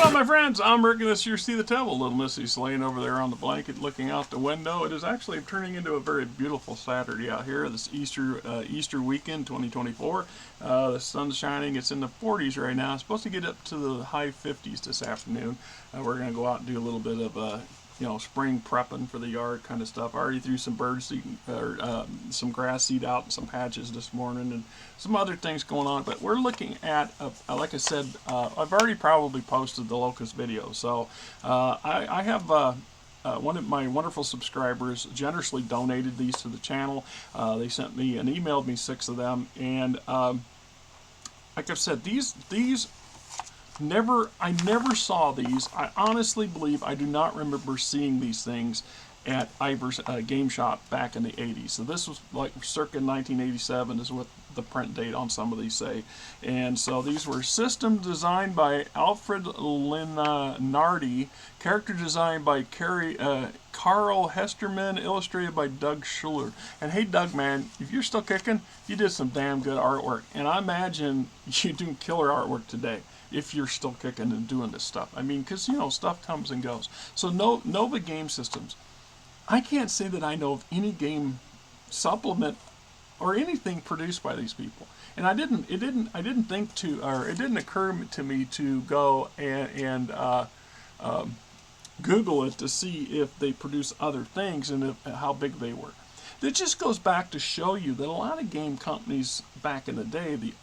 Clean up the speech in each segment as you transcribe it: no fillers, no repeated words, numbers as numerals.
Hello, my friends. I'm Rick, and this here See the Devil. Little Missy's laying over there on the blanket, looking out the window. It is actually turning into a very beautiful Saturday out here. This Easter weekend, 2024. The sun's shining. It's in the 40s right now. It's supposed to get up to the high 50s this afternoon. We're going to go out and do a little bit of spring prepping for the yard kind of stuff. I already threw some bird seed or some grass seed out in some patches this morning, and some other things going on. But we're looking at, like I said, I've already probably posted the locust video. So I have one of my wonderful subscribers generously donated these to the channel. They sent me and emailed me 6 of them, and like I've said, these I never saw these. I honestly believe I do not remember seeing these things at Ivor's game shop back in the 80s. So this was like circa 1987 is what the print date on some of these say. And so these were system designed by Alfred Linardi, character designed by Carl Hesterman, illustrated by Doug Schuler. And hey, Doug, man, if you're still kicking, you did some damn good artwork. And I imagine you do killer artwork today if you're still kicking and doing this stuff. I mean, because, you know, stuff comes and goes. So Nova Game Systems. I can't say that I know of any game supplement or anything produced by these people. And it didn't occur to me to go and Google it to see if they produce other things and how big they were. It just goes back to show you that a lot of game companies back in the day, the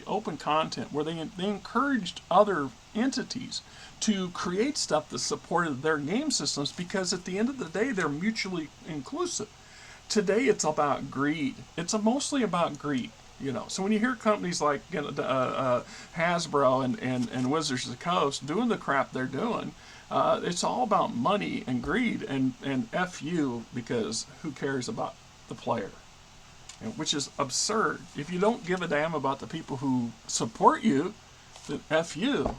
open content, where they encouraged other entities to create stuff that supported their game systems, because at the end of the day, they're mutually inclusive. Today, it's about greed. It's mostly about greed. So when you hear companies like Hasbro and Wizards of the Coast doing the crap they're doing, it's all about money and greed and F you, because who cares about the player? Which is absurd. If you don't give a damn about the people who support you, then F you.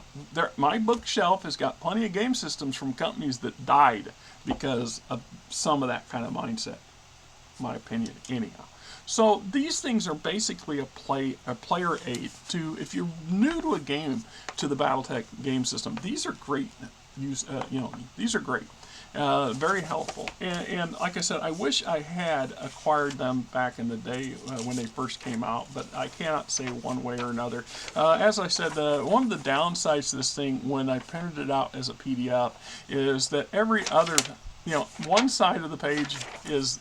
My bookshelf has got plenty of game systems from companies that died because of some of that kind of mindset. My opinion, anyhow. So these things are basically a player aid to, if you're new to a game, to the Battletech game system. These are great. These are great. Very helpful. And like I said, I wish I had acquired them back in the day when they first came out, but I cannot say one way or another. As I said, one of the downsides to this thing when I printed it out as a PDF is that every other, one side of the page is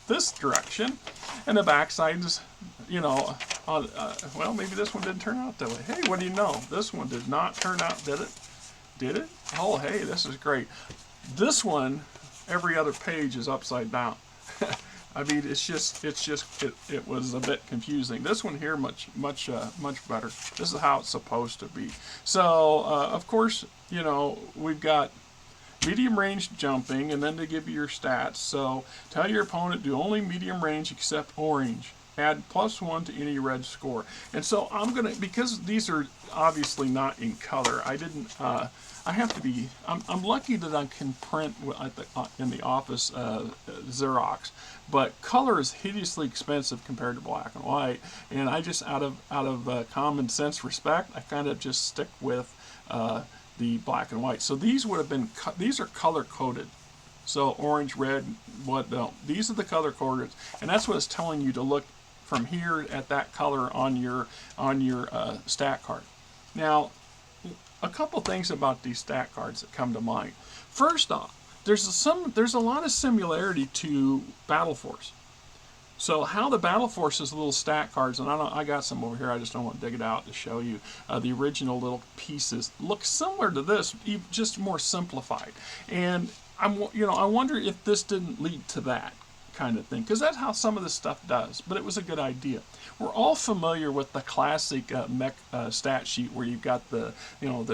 this direction, and the back side is, well, maybe this one didn't turn out that way. Hey, what do you know? This one did not turn out, did it? Did it? Oh, hey, this is great. This one, every other page is upside down. I mean, it was a bit confusing. This one here, much better. This is how it's supposed to be. So, of course, we've got medium range jumping, and then to give you your stats. So, tell your opponent do only medium range except orange. Add +1 to any red score. And so I'm gonna, because these are obviously not in color, I didn't. I have to be. I'm lucky that I can print in the office Xerox, but color is hideously expensive compared to black and white. And I just, out of common sense respect, I kind of just stick with the black and white. So these would have been. These are color coded. So orange, red, these are the color coded, and that's what it's telling you to look from here at that color on your stat card. Now, a couple things about these stat cards that come to mind. First off, there's a lot of similarity to Battle Force. So how the Battle Force's little stat cards, and I got some over here, I just don't want to dig it out to show you, the original little pieces look similar to this, just more simplified. And I wonder if this didn't lead to that kind of thing, because that's how some of this stuff does, but it was a good idea. We're all familiar with the classic Mech stat sheet, where you've got the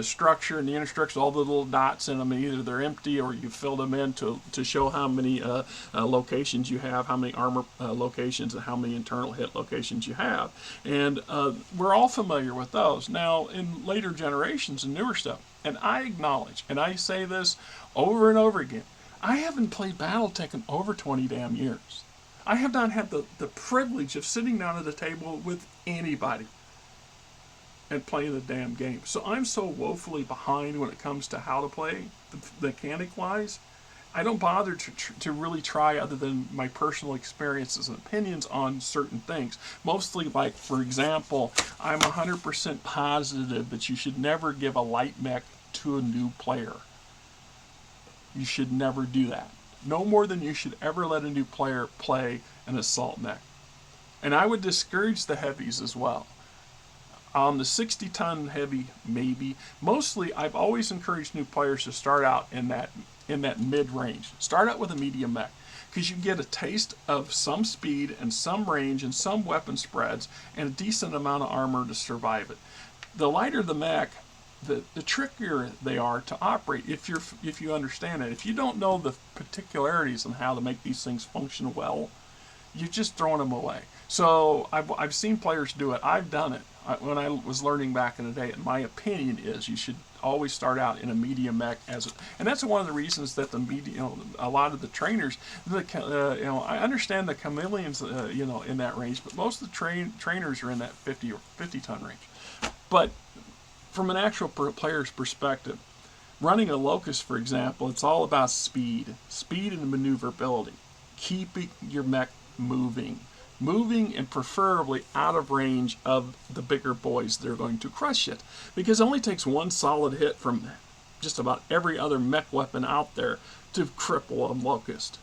structure and the instructions, all the little dots in them, and either they're empty or you fill them in to show how many locations you have, how many armor locations, and how many internal hit locations you have. And we're all familiar with those. Now, in later generations and newer stuff, and I acknowledge, and I say this over and over again, I haven't played Battletech in over 20 damn years. I have not had the privilege of sitting down at a table with anybody and playing the damn game. So I'm so woefully behind when it comes to how to play, mechanic-wise. I don't bother to really try other than my personal experiences and opinions on certain things. Mostly, like, for example, I'm 100% positive that you should never give a light mech to a new player. You should never do that. No more than you should ever let a new player play an assault mech. And I would discourage the heavies as well. On the 60-ton heavy, maybe. Mostly, I've always encouraged new players to start out in that mid-range. Start out with a medium mech, because you get a taste of some speed and some range and some weapon spreads and a decent amount of armor to survive it. The lighter the mech, the trickier they are to operate if you understand it. If you don't know the particularities on how to make these things function well, you're just throwing them away. So I've seen players do it. I've done it. When I was learning back in the day, and my opinion is you should always start out in a medium mech and that's one of the reasons that a lot of the trainers, I understand the chameleons, in that range, but most of the trainers are in that 50-ton range. But from an actual player's perspective, running a locust, for example, it's all about speed and maneuverability, keeping your mech moving and preferably out of range of the bigger boys that are going to crush it, because it only takes one solid hit from just about every other mech weapon out there to cripple a locust.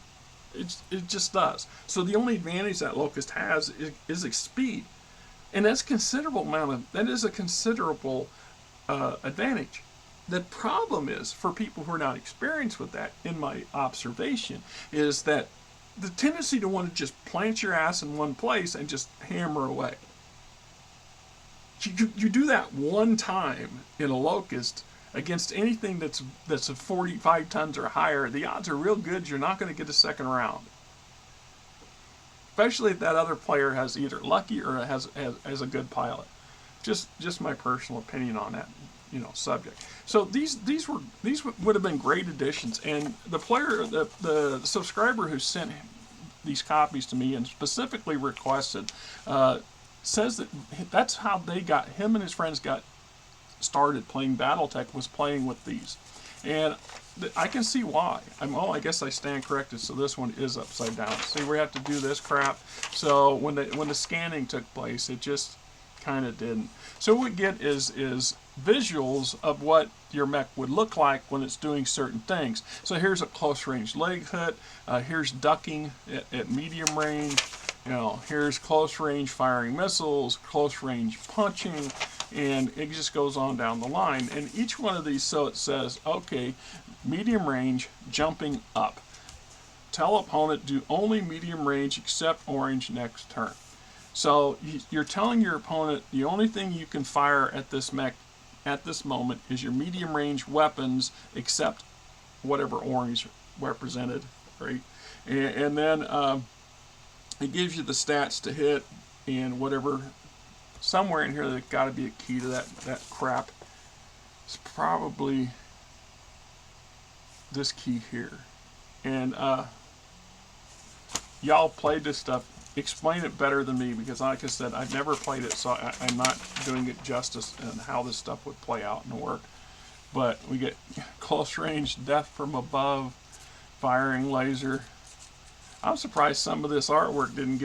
It just does. So the only advantage that locust has is its speed, and that's a considerable advantage. The problem is, for people who are not experienced with that, in my observation, is that the tendency to want to just plant your ass in one place and just hammer away. You do that one time in a locust against anything that's a 45 tons or higher, the odds are real good you're not going to get a second round. Especially if that other player has either lucky or has a good pilot. Just my personal opinion on that, subject. So these would have been great additions, and the subscriber who sent these copies to me and specifically requested says that's how him and his friends got started playing Battletech, was playing with these, and I can see why. I guess I stand corrected. So this one is upside down. See, we have to do this crap. So when the scanning took place, it just kind of didn't. So what we get is visuals of what your mech would look like when it's doing certain things. So here's a close range leg hit. Here's ducking at medium range. Here's close range firing missiles, close range punching, and it just goes on down the line. And each one of these, so it says, okay, medium range, jumping up. Tell opponent do only medium range except orange next turn. So you're telling your opponent the only thing you can fire at this mech at this moment is your medium range weapons, except whatever orange represented, right? And then it gives you the stats to hit, and whatever, somewhere in here there's got to be a key to that crap. It's probably this key here. And y'all played this stuff. Explain it better than me, because like I said, I've never played it, so I'm not doing it justice in how this stuff would play out and work. But we get close range, death from above, firing laser. I'm surprised some of this artwork didn't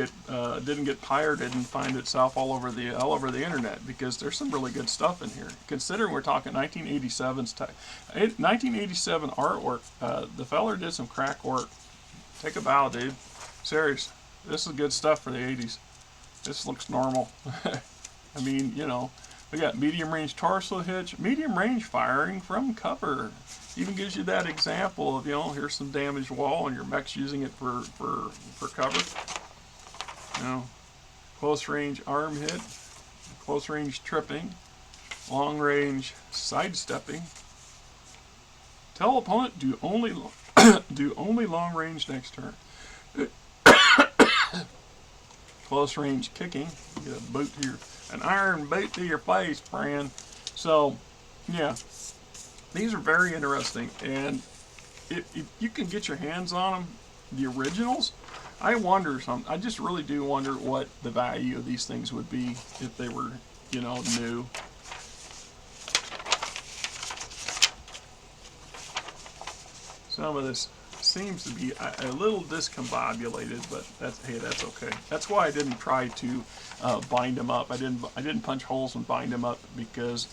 get pirated and find itself all over the internet, because there's some really good stuff in here. Considering we're talking 1987's 1987 artwork, the feller did some crack work. Take a bow, dude. Serious. This is good stuff for the 80s. This looks normal. I mean, we got medium range torso hitch, medium range firing from cover. Even gives you that example of, here's some damaged wall and your mech's using it for cover. Close range arm hit, close range tripping, long range sidestepping. Tell opponent do only long range next turn. Close range kicking, get an iron boot to your face, friend. So, yeah, these are very interesting, and if you can get your hands on them, the originals, I just really do wonder what the value of these things would be if they were, new. some of this seems to be a little discombobulated, but that's okay. That's why I didn't try to bind them up. I didn't punch holes and bind them up because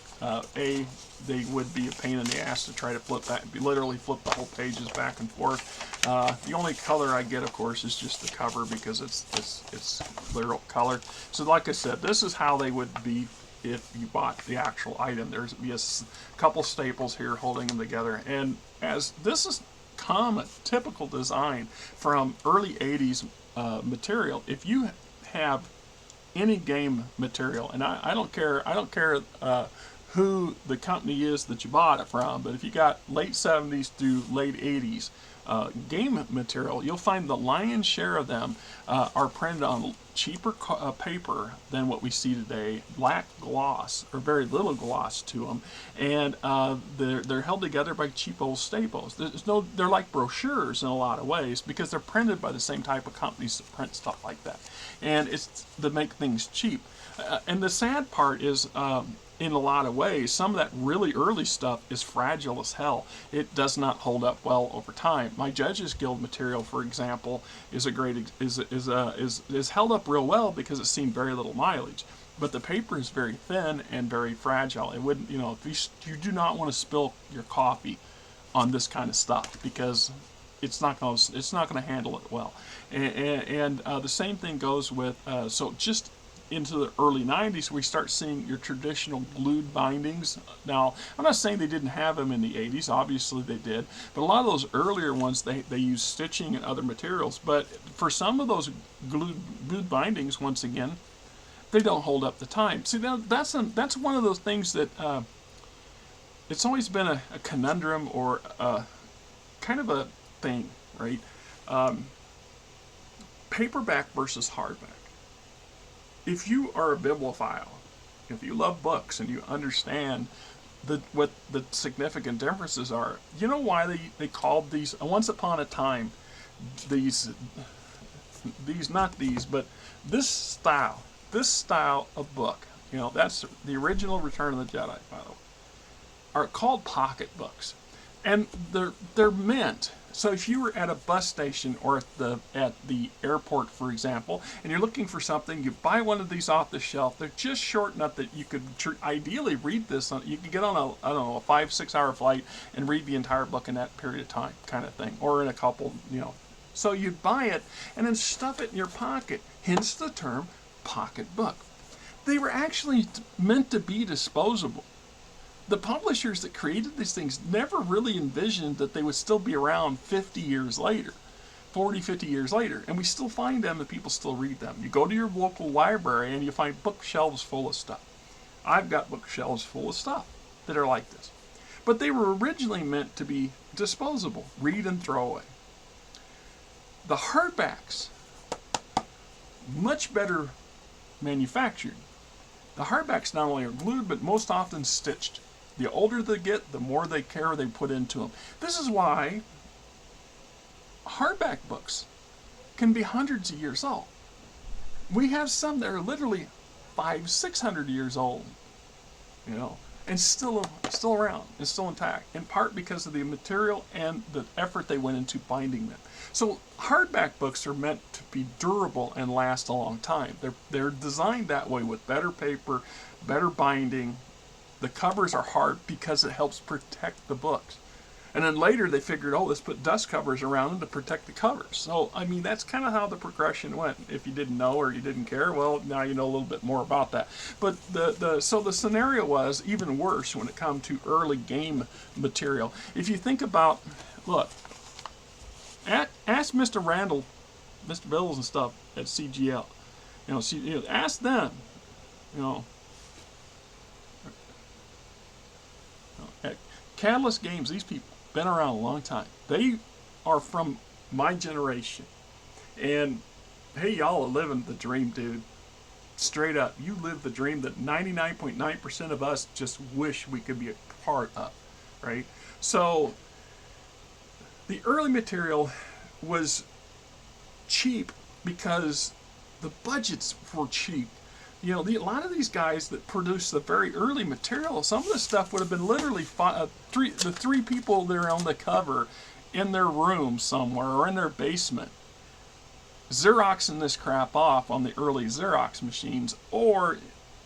A, they would be a pain in the ass to try to flip that, literally flip the whole pages back and forth. The only color I get, of course, is just the cover because it's literal color. So like I said, this is how they would be if you bought the actual item. There's be a couple staples here holding them together, and as this is common, typical design from early 80s material. If you have any game material, and I don't care who the company is that you bought it from, but if you got late 70s through late 80s game material, you'll find the lion's share of them are printed on cheaper paper than what we see today, black gloss or very little gloss to them, and they're held together by cheap old staples. They're like brochures in a lot of ways because they're printed by the same type of companies that print stuff like that, and it's to make things cheap. And the sad part is, in a lot of ways, some of that really early stuff is fragile as hell. It does not hold up well over time. My Judges Guild material, for example, is held up real well because it's seen very little mileage. But the paper is very thin and very fragile. It wouldn't, if you do not want to spill your coffee on this kind of stuff because it's not going to handle it well. And the same thing goes with so just into the early 90s, we start seeing your traditional glued bindings. Now, I'm not saying they didn't have them in the 80s, obviously they did, but a lot of those earlier ones, they use stitching and other materials, but for some of those glued bindings, once again, they don't hold up the time. See, that's one of those things that it's always been a conundrum or kind of a thing, right? Paperback versus hardback. If you are a bibliophile, if you love books and you understand what the significant differences are, you know why they called these, once upon a time, these not these, but this style of book, that's the original Return of the Jedi, by the way, are called pocket books. And they're meant, so if you were at a bus station or at the airport, for example, and you're looking for something, you buy one of these off the shelf. They're just short enough that you could ideally read this. You could get on a 5-6 hour flight and read the entire book in that period of time, kind of thing, or in a couple, So you'd buy it and then stuff it in your pocket, hence the term pocket book. They were actually meant to be disposable. The publishers that created these things never really envisioned that they would still be around 50 years later, 40, 50 years later, and we still find them and people still read them. You go to your local library and you find bookshelves full of stuff. I've got bookshelves full of stuff that are like this. But they were originally meant to be disposable, read and throw away. The hardbacks, much better manufactured. The hardbacks not only are glued, but most often stitched. The older they get, the more care they put into them. This is why hardback books can be hundreds of years old. We have some that are literally 500-600 years old, and still around and still intact, in part because of the material and the effort they went into binding them. So hardback books are meant to be durable and last a long time. They're designed that way with better paper, better binding. The covers are hard because it helps protect the books. And then later they figured, let's put dust covers around them to protect the covers. So, that's kind of how the progression went. If you didn't know or you didn't care, well, now you know a little bit more about that. But so the scenario was even worse when it comes to early game material. If you think about, look, ask Mr. Randall, Mr. Bills and stuff at CGL. Ask them, at Catalyst Games, these people been around a long time. They are from my generation, and hey, y'all are living the dream, dude. Straight up, you live the dream that 99.9% of us just wish we could be a part of, right? So the early material was cheap because the budgets were cheap. A lot of these guys that produced the very early material, some of the stuff would have been literally the three people that are on the cover in their room somewhere or in their basement, Xeroxing this crap off on the early Xerox machines, or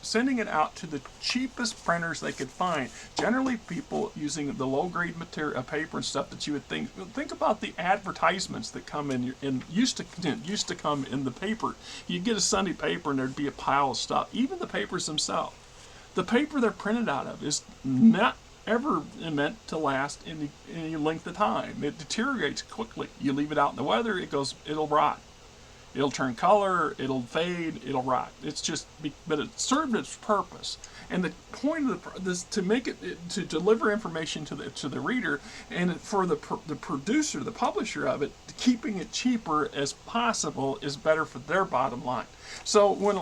sending it out to the cheapest printers they could find. Generally, people using the low-grade material, paper and stuff that you would think. Think about the advertisements that come in used to come in the paper. You'd get a Sunday paper and there'd be a pile of stuff. Even the papers themselves, the paper they're printed out of is not ever meant to last any length of time. It deteriorates quickly. You leave it out in the weather, it'll rot. It'll turn color, it'll fade, it'll rot. It's just, but it served its purpose. And the point of this to make it to deliver information to the reader, and for the producer, the publisher of it, keeping it cheaper as possible is better for their bottom line. So when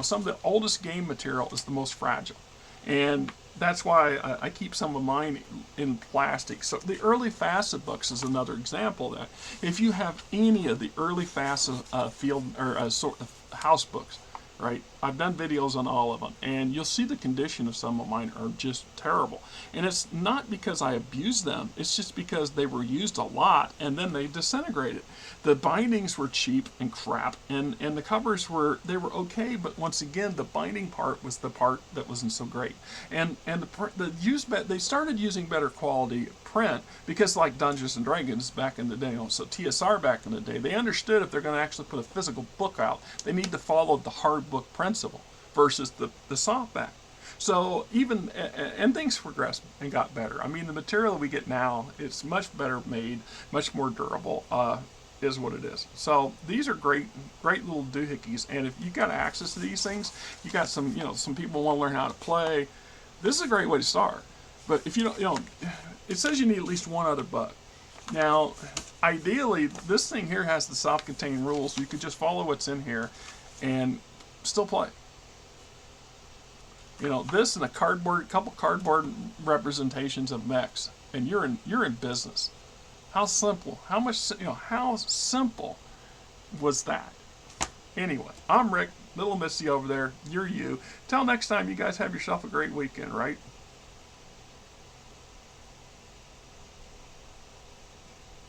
some of the oldest game material is the most fragile, and that's why I keep some of mine in plastic. So the early FASA books is another example of that. If you have any of the early FASA field or sort of house books, right? I've done videos on all of them, and you'll see the condition of some of mine are just terrible. And it's not because I abused them, it's just because they were used a lot and then they disintegrated. The bindings were cheap and crap, and the covers were okay, but once again, the binding part was the part that wasn't so great. And they started using better quality print because, like Dungeons and Dragons back in the day, so TSR back in the day, they understood if they're going to actually put a physical book out, they need to follow the hard book principle versus the softback. So and things progressed and got better. I mean, the material we get now, it's much better made, much more durable. Is what it is. So these are great little doohickeys, and if you got access to these things, you got some people want to learn how to play. This is a great way to start. But if you don't, it says you need at least one other book. Now, ideally, this thing here has the self-contained rules. You could just follow what's in here and still play. This and a couple cardboard representations of mechs, and you're in business. How simple? How simple was that? Anyway, I'm Rick, little Missy over there. You're you. Till next time, you guys have yourself a great weekend, right?